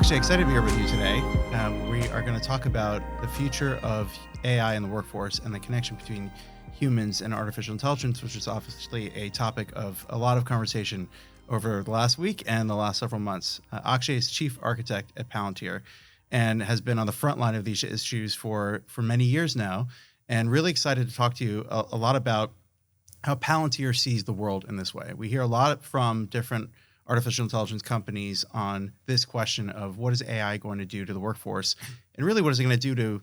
Akshay, excited to be here with you today. We are going to talk about the future of AI in the workforce and the connection between humans and artificial intelligence, which is obviously a topic of a lot of conversation over the last week and the last several months. Akshay is chief architect at Palantir and has been on the front line of these issues for many years now, and really excited to talk to you a lot about how Palantir sees the world in this way. We hear a lot from different artificial intelligence companies on this question of what is AI going to do to the workforce, and really what is it going to do to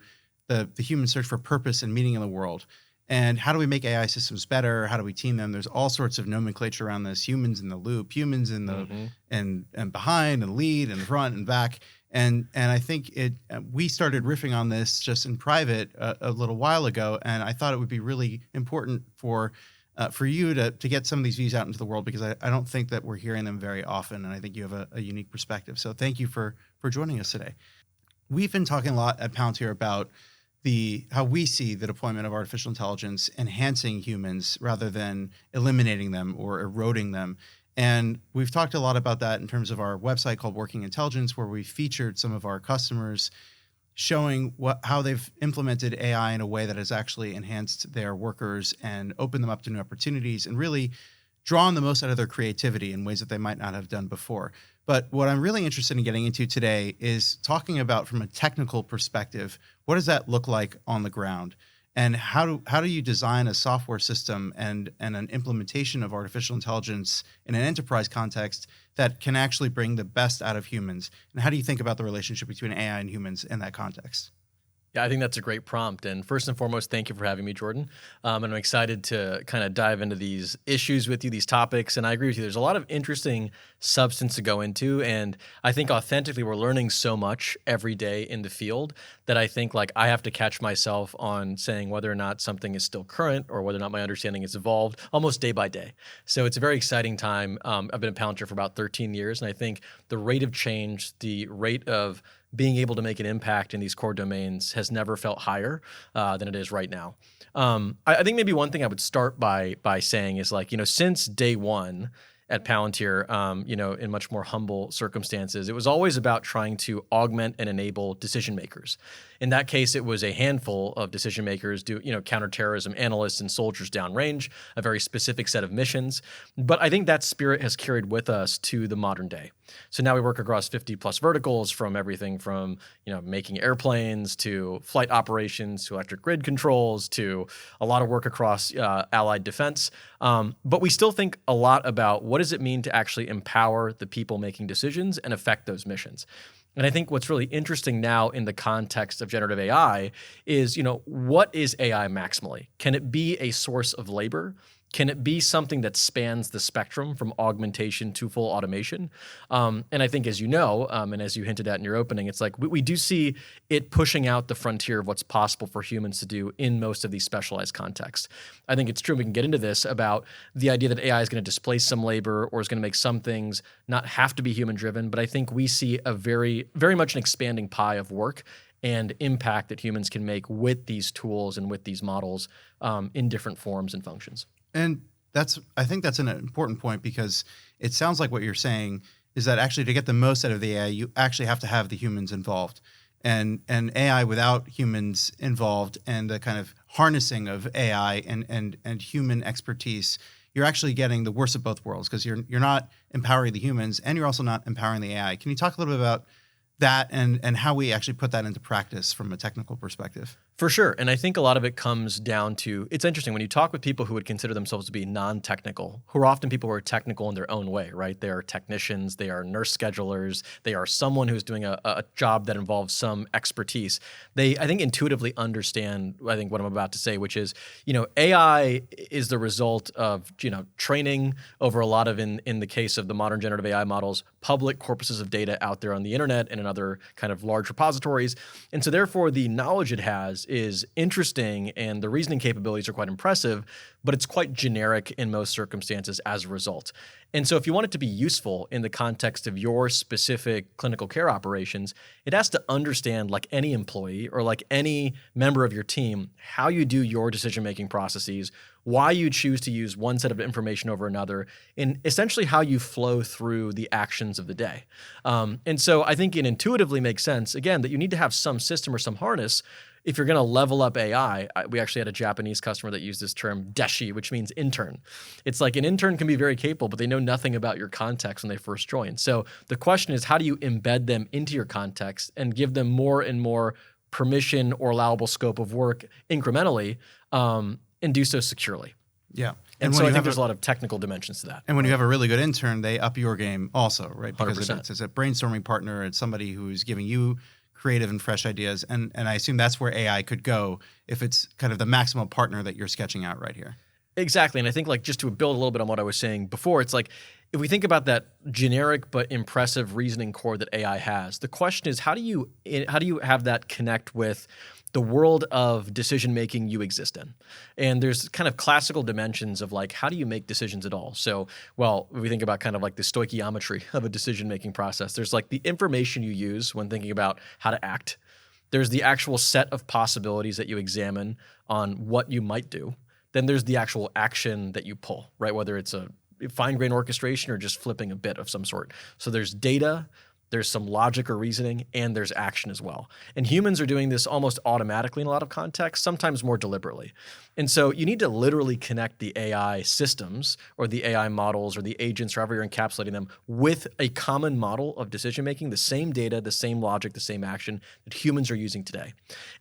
the human search for purpose and meaning in the world, and how do we make AI systems better? How do we team them? There's all sorts of nomenclature around this: humans in the loop, humans in the and behind and lead and front and back. And I think we started riffing on this just in private a little while ago, and I thought it would be really important for you to get some of these views out into the world, because I don't think that we're hearing them very often, and I think you have a unique perspective. So thank you for joining us today. We've been talking a lot at Palantir about how we see the deployment of artificial intelligence enhancing humans rather than eliminating them or eroding them. And we've talked a lot about that in terms of our website called Working Intelligence, where we featured some of our customers showing how they've implemented AI in a way that has actually enhanced their workers and opened them up to new opportunities and really drawn the most out of their creativity in ways that they might not have done before. But what I'm really interested in getting into today is talking about, from a technical perspective, what does that look like on the ground? And how do you design a software system and an implementation of artificial intelligence in an enterprise context that can actually bring the best out of humans? And how do you think about the relationship between AI and humans in that context? Yeah, I think that's a great prompt. And first and foremost, thank you for having me, Jordan. And I'm excited to kind of dive into these issues with you, these topics. And I agree with you. There's a lot of interesting substance to go into. And I think authentically, we're learning so much every day in the field that I think I have to catch myself on saying whether or not something is still current or whether or not my understanding has evolved almost day by day. So it's a very exciting time. I've been at Palantir for about 13 years. And I think the rate of change, the rate of being able to make an impact in these core domains has never felt higher than it is right now. I think maybe one thing I would start by saying is since day one at Palantir, in much more humble circumstances, it was always about trying to augment and enable decision makers. In that case, it was a handful of decision makers, counterterrorism analysts and soldiers downrange, a very specific set of missions. But I think that spirit has carried with us to the modern day. So now we work across 50 plus verticals, from everything from making airplanes to flight operations to electric grid controls to a lot of work across allied defense. But we still think a lot about what does it mean to actually empower the people making decisions and affect those missions. And I think what's really interesting now in the context of generative AI is, what is AI maximally? Can it be a source of labor? Can it be something that spans the spectrum from augmentation to full automation? And I think, as you know, and as you hinted at in your opening, it's we do see it pushing out the frontier of what's possible for humans to do in most of these specialized contexts. I think it's true, we can get into this, about the idea that AI is going to displace some labor or is going to make some things not have to be human-driven. But I think we see a very, very much an expanding pie of work and impact that humans can make with these tools and with these models in different forms and functions. And I think that's an important point, because it sounds like what you're saying is that actually to get the most out of the AI, you actually have to have the humans involved. And AI without humans involved and the kind of harnessing of AI and human expertise, you're actually getting the worst of both worlds, because you're not empowering the humans and you're also not empowering the AI. Can you talk a little bit about that and how we actually put that into practice from a technical perspective? For sure. And I think a lot of it comes down to, it's interesting when you talk with people who would consider themselves to be non-technical, who are often people who are technical in their own way, right? They are technicians, they are nurse schedulers, they are someone who's doing a job that involves some expertise. They, I think, intuitively understand, what I'm about to say, which is, AI is the result of, training over a lot of, in the case of the modern generative AI models, public corpuses of data out there on the internet and in other kind of large repositories. And so therefore the knowledge it has is interesting and the reasoning capabilities are quite impressive, but it's quite generic in most circumstances as a result. And so if you want it to be useful in the context of your specific clinical care operations, it has to understand, like any employee or like any member of your team, how you do your decision-making processes, why you choose to use one set of information over another, and essentially how you flow through the actions of the day. And so I think it intuitively makes sense, again, that you need to have some system or some harness if you're going to level up AI. We actually had a Japanese customer that used this term deshi, which means intern. It's like an intern can be very capable, but they know nothing about your context when they first join. So the question is, how do you embed them into your context and give them more and more permission or allowable scope of work incrementally, and do so securely? Yeah. And so I think there's a lot of technical dimensions to that. And when you have a really good intern, they up your game also, right? Because 100%. it's a brainstorming partner. It's somebody who's giving you creative and fresh ideas. And I assume that's where AI could go if it's kind of the maximal partner that you're sketching out right here. Exactly. And I think, like, just to build a little bit on what I was saying before, it's like, if we think about that generic but impressive reasoning core that AI has, the question is, how do you have that connect with the world of decision making you exist in? And there's kind of classical dimensions of, like, how do you make decisions at all? So, well, if we think about kind of like the stoichiometry of a decision making process, there's like the information you use when thinking about how to act. There's the actual set of possibilities that you examine on what you might do. Then there's the actual action that you pull, right? Whether it's a fine-grained orchestration or just flipping a bit of some sort. So there's data, there's some logic or reasoning, and there's action as well. And humans are doing this almost automatically in a lot of contexts, sometimes more deliberately. And so you need to literally connect the AI systems or the AI models or the agents, however you're encapsulating them, with a common model of decision-making, the same data, the same logic, the same action that humans are using today.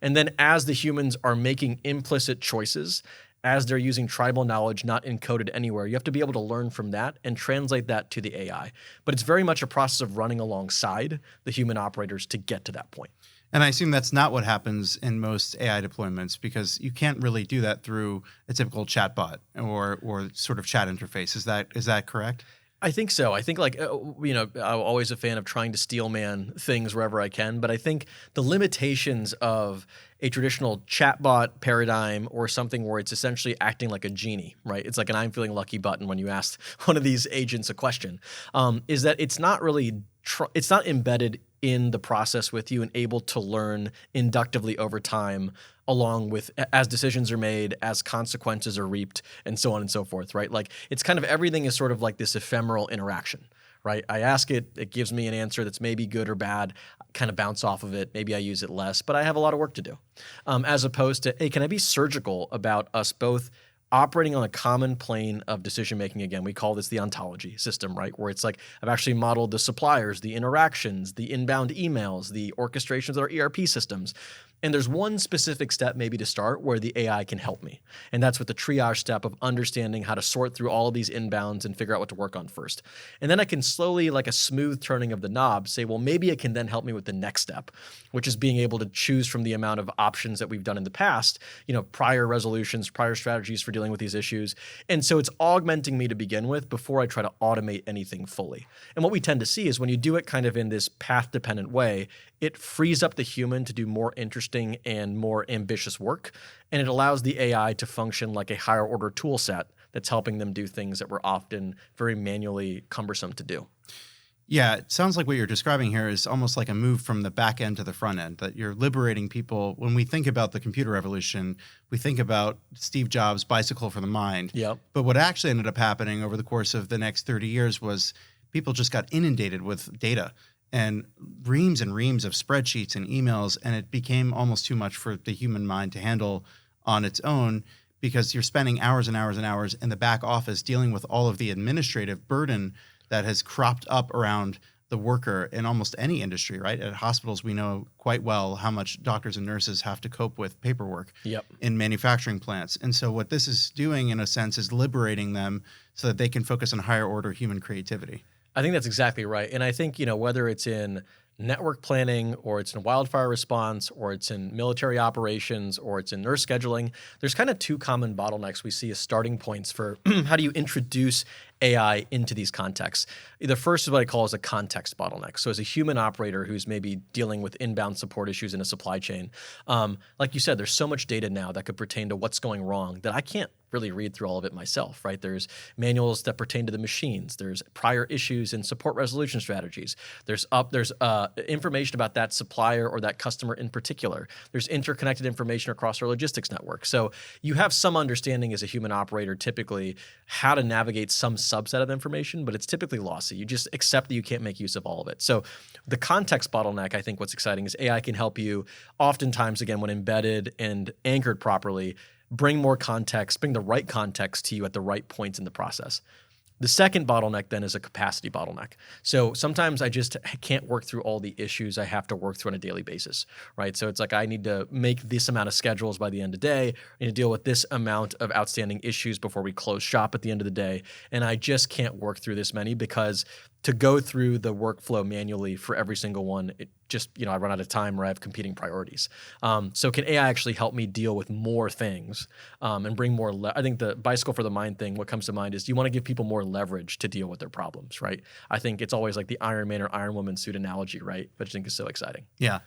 And then as the humans are making implicit choices, as they're using tribal knowledge not encoded anywhere, you have to be able to learn from that and translate that to the AI. But it's very much a process of running alongside the human operators to get to that point. And I assume that's not what happens in most AI deployments, because you can't really do that through a typical chatbot or sort of chat interface. Is that correct? I think so. I think, like, I'm always a fan of trying to steel man things wherever I can, but I think the limitations of a traditional chatbot paradigm or something where it's essentially acting like a genie, right? It's like an I'm feeling lucky button when you ask one of these agents a question, is that it's not really, it's not embedded in the process with you and able to learn inductively over time, along with as decisions are made, as consequences are reaped, and so on and so forth, right? Like, it's kind of, everything is sort of like this ephemeral interaction, right? I ask it, it gives me an answer that's maybe good or bad, I kind of bounce off of it, maybe I use it less, but I have a lot of work to do. As opposed to, hey, can I be surgical about us both operating on a common plane of decision-making? Again, we call this the ontology system, right? Where it's like, I've actually modeled the suppliers, the interactions, the inbound emails, the orchestrations of our ERP systems. And there's one specific step maybe to start where the AI can help me. And that's with the triage step of understanding how to sort through all of these inbounds and figure out what to work on first. And then I can slowly, like a smooth turning of the knob, say, well, maybe it can then help me with the next step, which is being able to choose from the amount of options that we've done in the past, prior resolutions, prior strategies for dealing with these issues. And so it's augmenting me to begin with before I try to automate anything fully. And what we tend to see is when you do it kind of in this path-dependent way, it frees up the human to do more interesting and more ambitious work, and it allows the AI to function like a higher order tool set that's helping them do things that were often very manually cumbersome to do. Yeah, it sounds like what you're describing here is almost like a move from the back end to the front end, that you're liberating people. When we think about the computer revolution, we think about Steve Jobs' bicycle for the mind. Yep. But what actually ended up happening over the course of the next 30 years was people just got inundated with data and reams of spreadsheets and emails, and it became almost too much for the human mind to handle on its own, because you're spending hours and hours and hours in the back office dealing with all of the administrative burden that has cropped up around the worker in almost any industry, right? At hospitals, we know quite well how much doctors and nurses have to cope with paperwork. Yep. In manufacturing plants. And so what this is doing, in a sense, is liberating them so that they can focus on higher order human creativity. I think that's exactly right. And I think, whether it's in network planning or it's in wildfire response or it's in military operations or it's in nurse scheduling, there's kind of two common bottlenecks we see as starting points for how do you introduce AI into these contexts. The first is what I call as a context bottleneck. So as a human operator who's maybe dealing with inbound support issues in a supply chain, like you said, there's so much data now that could pertain to what's going wrong that I can't really read through all of it myself, right? There's manuals that pertain to the machines. There's prior issues and support resolution strategies. There's information about that supplier or that customer in particular. There's interconnected information across our logistics network. So you have some understanding as a human operator typically how to navigate some subset of information, but it's typically lossy. You just accept that you can't make use of all of it. So the context bottleneck, I think what's exciting is AI can help you oftentimes, again, when embedded and anchored properly, bring more context, bring the right context to you at the right points in the process. The second bottleneck then is a capacity bottleneck. So sometimes I just can't work through all the issues I have to work through on a daily basis, right? So it's like I need to make this amount of schedules by the end of the day. I need to deal with this amount of outstanding issues before we close shop at the end of the day. And I just can't work through this many because to go through the workflow manually for every single one, it just, I run out of time or I have competing priorities. So can AI actually help me deal with more things and bring more, I think the bicycle for the mind thing, what comes to mind is you want to give people more leverage to deal with their problems, right? I think it's always like the Iron Man or Iron Woman suit analogy, right? Which I think is so exciting. Yeah.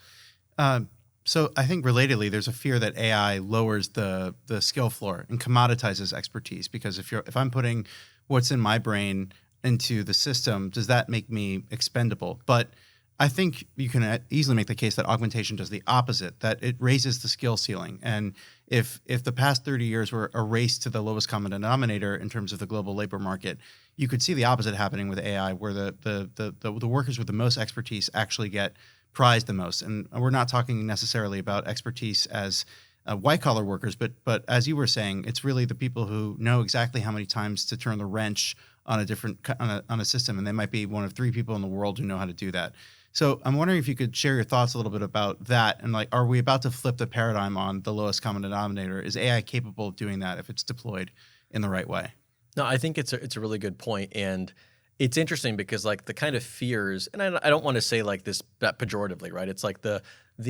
So I think relatedly, there's a fear that AI lowers the skill floor and commoditizes expertise, because if I'm putting what's in my brain into the system, does that make me expendable? But I think you can easily make the case that augmentation does the opposite, that it raises the skill ceiling. And if the past 30 years were a race to the lowest common denominator in terms of the global labor market, you could see the opposite happening with AI, where the workers with the most expertise actually get prized the most. And we're not talking necessarily about expertise as white-collar workers, but as you were saying, it's really the people who know exactly how many times to turn the wrench on a system, and they might be one of 3 people in the world who know how to do that. So I'm wondering if you could share your thoughts a little bit about that, and like, are we about to flip the paradigm on the lowest common denominator? Is AI capable of doing that if it's deployed in the right way? No, I think it's a really good point, and it's interesting because like the kind of fears, and I don't want to say like this that pejoratively, right? It's like the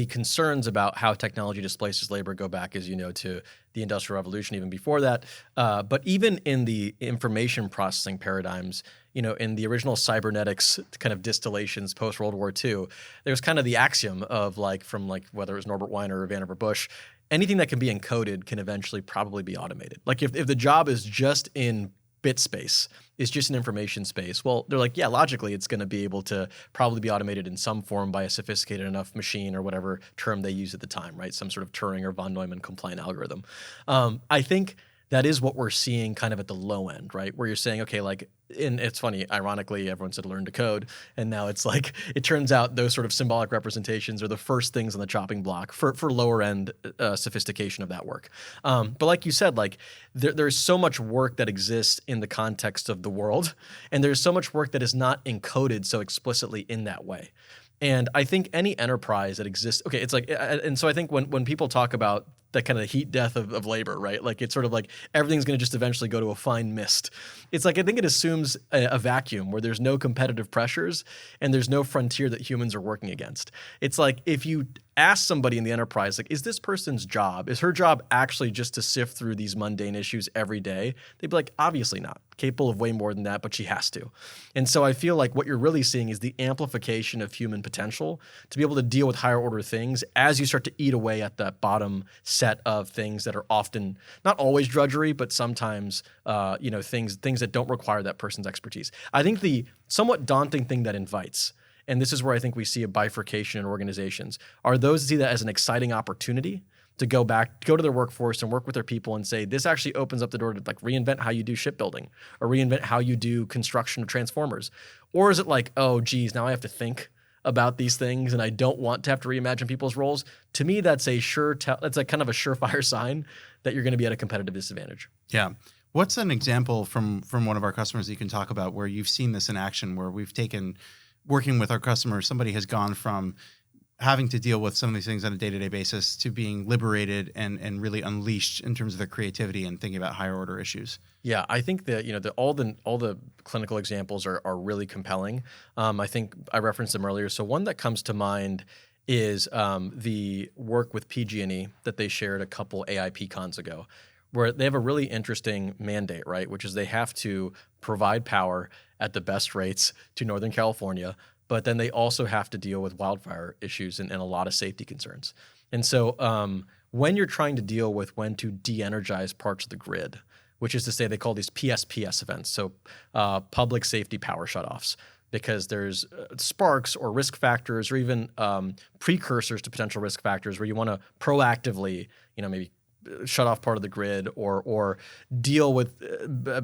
concerns about how technology displaces labor go back, as you know, to the Industrial Revolution, even before that. But even in the information processing paradigms, in the original cybernetics kind of distillations post World War II, there's kind of the axiom of from whether it was Norbert Wiener or Vannevar Bush, anything that can be encoded can eventually probably be automated. Like if the job is just in bit space, is just an information space, well, they're like, yeah, logically, it's going to be able to probably be automated in some form by a sophisticated enough machine or whatever term they use at the time, right? Some sort of Turing or von Neumann compliant algorithm. I think that is what we're seeing kind of at the low end, right? Where you're saying, okay, and it's funny, ironically, everyone said learn to code. And now it's like, it turns out those sort of symbolic representations are the first things on the chopping block for lower end sophistication of that work. But like you said, there's so much work that exists in the context of the world. And there's so much work that is not encoded so explicitly in that way. And I think any enterprise that exists, okay, it's like, and so I think when people talk about that kind of heat death of labor, right? Like it's sort of like everything's going to just eventually go to a fine mist. It's like I think it assumes a vacuum where there's no competitive pressures and there's no frontier that humans are working against. It's like if you ask somebody in the enterprise, like, is this person's job, is her job actually just to sift through these mundane issues every day? They'd be like, obviously not. Capable of way more than that, but she has to. And so I feel like what you're really seeing is the amplification of human potential to be able to deal with higher order things as you start to eat away at that bottom set of things that are often, not always drudgery, but sometimes, things that don't require that person's expertise. I think the somewhat daunting thing that invites, and this is where I think we see a bifurcation in organizations, are those that see that as an exciting opportunity to go to their workforce and work with their people and say, this actually opens up the door to reinvent how you do shipbuilding or reinvent how you do construction of transformers. Or is it like, oh, geez, now I have to think about these things and I don't want to have to reimagine people's roles? To me, that's that's a kind of a surefire sign that you're going to be at a competitive disadvantage. Yeah. What's an example from one of our customers that you can talk about where you've seen this in action, where we've taken, working with our customers, somebody has gone from having to deal with some of these things on a day-to-day basis to being liberated and really unleashed in terms of their creativity and thinking about higher order issues. Yeah, I think that all the clinical examples are really compelling. I think I referenced them earlier. So one that comes to mind is the work with PG&E that they shared a couple AIP cons ago, where they have a really interesting mandate, right? Which is they have to provide power at the best rates to Northern California, but then they also have to deal with wildfire issues and a lot of safety concerns. And so when you're trying to deal with when to de-energize parts of the grid, which is to say they call these PSPS events, so public safety power shutoffs, because there's sparks or risk factors or even precursors to potential risk factors where you want to proactively, maybe shut off part of the grid or deal with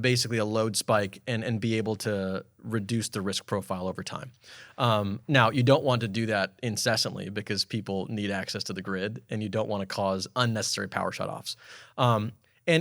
basically a load spike and be able to reduce the risk profile over time. Now, you don't want to do that incessantly because people need access to the grid and you don't want to cause unnecessary power shutoffs. And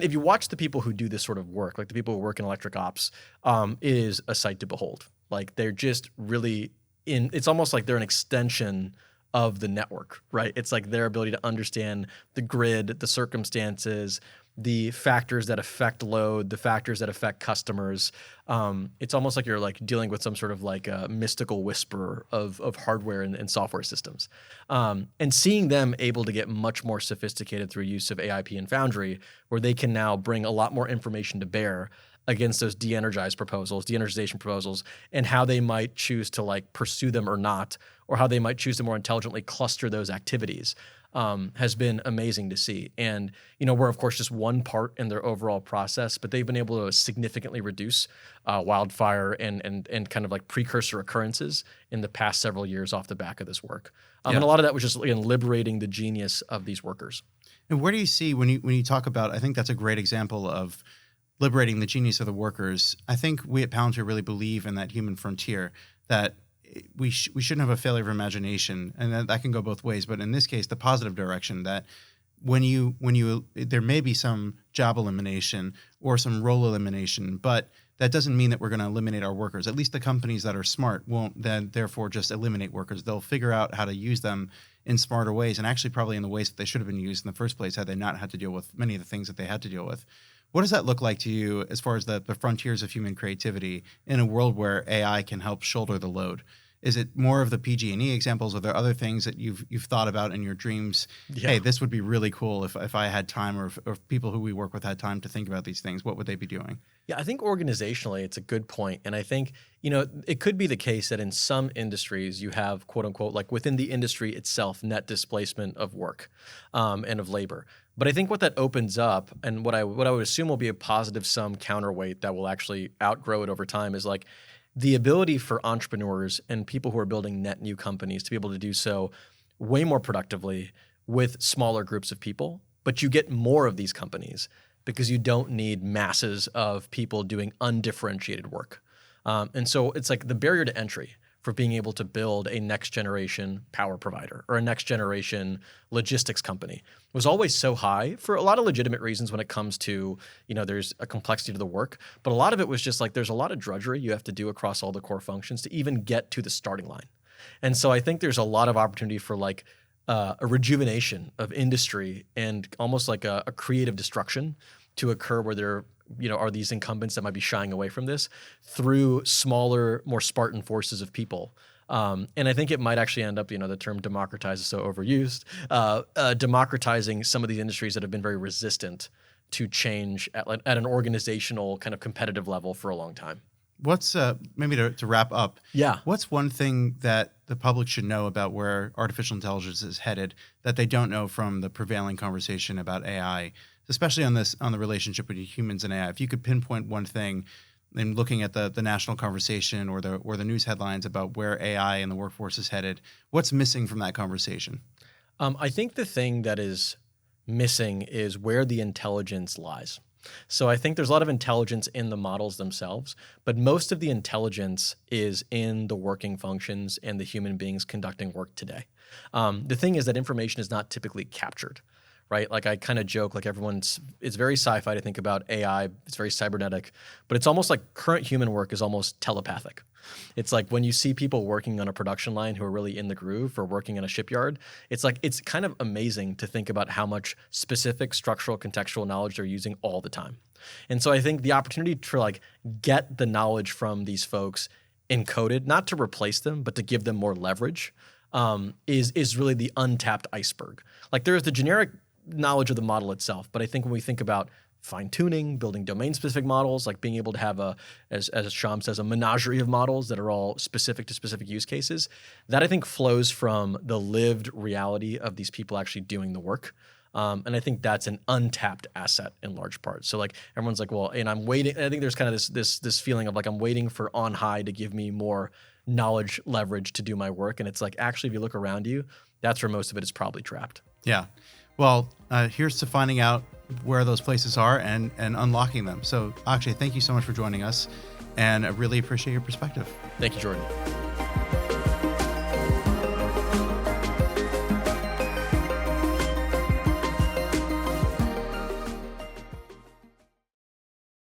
if you watch the people who do this sort of work, like the people who work in electric ops, it is a sight to behold. Like they're just really it's almost like they're an extension of the network, right? It's like their ability to understand the grid, the circumstances, the factors that affect load, the factors that affect customers. It's almost like you're like dealing with some sort of like a mystical whisperer of hardware and software systems. And seeing them able to get much more sophisticated through use of AIP and Foundry, where they can now bring a lot more information to bear against those de-energization proposals, and how they might choose to like pursue them or not, or how they might choose to more intelligently cluster those activities, has been amazing to see. And, we're of course just one part in their overall process, but they've been able to significantly reduce wildfire and kind of like precursor occurrences in the past several years off the back of this work. And a lot of that was just liberating the genius of these workers. And where do you see when you talk about, I think that's a great example of liberating the genius of the workers. I think we at Palantir really believe in that human frontier, that we shouldn't have a failure of imagination, and that can go both ways. But in this case, the positive direction, that when you there may be some job elimination or some role elimination, but that doesn't mean that we're going to eliminate our workers. At least the companies that are smart won't then therefore just eliminate workers. They'll figure out how to use them in smarter ways, and actually probably in the ways that they should have been used in the first place had they not had to deal with many of the things that they had to deal with. What does that look like to you as far as the frontiers of human creativity in a world where AI can help shoulder the load? Is it more of the PG&E examples? Are there other things that you've thought about in your dreams? Yeah. Hey, this would be really cool if I had time, or if people who we work with had time to think about these things. What would they be doing? Yeah, I think organizationally it's a good point. And I think, it could be the case that in some industries you have, quote unquote, like within the industry itself, net displacement of work and of labor. But I think what that opens up, and what I would assume will be a positive sum counterweight that will actually outgrow it over time, is like the ability for entrepreneurs and people who are building net new companies to be able to do so way more productively with smaller groups of people. But you get more of these companies because you don't need masses of people doing undifferentiated work. And so it's like the barrier to entry for being able to build a next generation power provider or a next generation logistics company was always so high for a lot of legitimate reasons when it comes to, there's a complexity to the work, but a lot of it was just like there's a lot of drudgery you have to do across all the core functions to even get to the starting line. And so I think there's a lot of opportunity for like a rejuvenation of industry and almost like a creative destruction to occur where there are these incumbents that might be shying away from this through smaller, more Spartan forces of people. And I think it might actually end up, the term democratize is so overused, democratizing some of these industries that have been very resistant to change at an organizational kind of competitive level for a long time. What's maybe to wrap up? Yeah. What's one thing that the public should know about where artificial intelligence is headed that they don't know from the prevailing conversation about AI, especially on the relationship between humans and AI? If you could pinpoint one thing in looking at the national conversation or the news headlines about where AI and the workforce is headed, what's missing from that conversation? I think the thing that is missing is where the intelligence lies. So I think there's a lot of intelligence in the models themselves, but most of the intelligence is in the working functions and the human beings conducting work today. The thing is that information is not typically captured, right? Like I kind of joke, like it's very sci-fi to think about AI. It's very cybernetic, but it's almost like current human work is almost telepathic. It's like when you see people working on a production line who are really in the groove or working in a shipyard, it's like it's kind of amazing to think about how much specific structural contextual knowledge they're using all the time. And so I think the opportunity to like get the knowledge from these folks encoded, not to replace them, but to give them more leverage, is really the untapped iceberg. Like there is the generic knowledge of the model itself, but I think when we think about fine tuning, building domain specific models, like being able to have as Sham says, a menagerie of models that are all specific to specific use cases, that I think flows from the lived reality of these people actually doing the work. And I think that's an untapped asset in large part. So like everyone's like, well, and I'm waiting. I think there's kind of this feeling of like I'm waiting for on high to give me more knowledge leverage to do my work. And it's like actually, if you look around you, that's where most of it is probably trapped. Yeah. Well, here's to finding out where those places are and unlocking them. So Akshay, thank you so much for joining us, and I really appreciate your perspective. Thank you, Jordan.